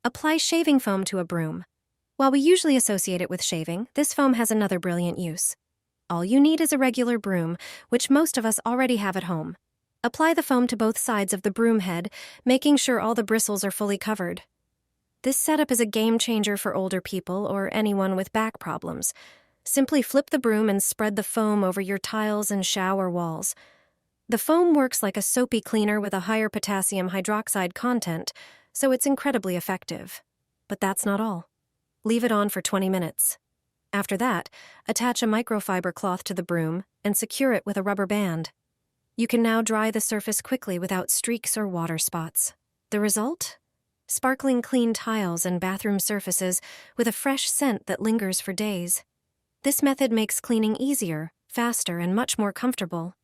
Apply shaving foam to a broom. While we usually associate it with shaving, this foam has another brilliant use. All you need is a regular broom, which most of us already have at home. Apply the foam to both sides of the broom head, making sure all the bristles are fully covered. This setup is a game changer for older people or anyone with back problems. Simply flip the broom and spread the foam over your tiles and shower walls. The foam works like a soapy cleaner with a higher potassium hydroxide content, so it's incredibly effective. But that's not all. Leave it on for 20 minutes. After that, attach a microfiber cloth to the broom and secure it with a rubber band. You can now dry the surface quickly without streaks or water spots. The result? Sparkling clean tiles and bathroom surfaces with a fresh scent that lingers for days. This method makes cleaning easier, faster, and much more comfortable.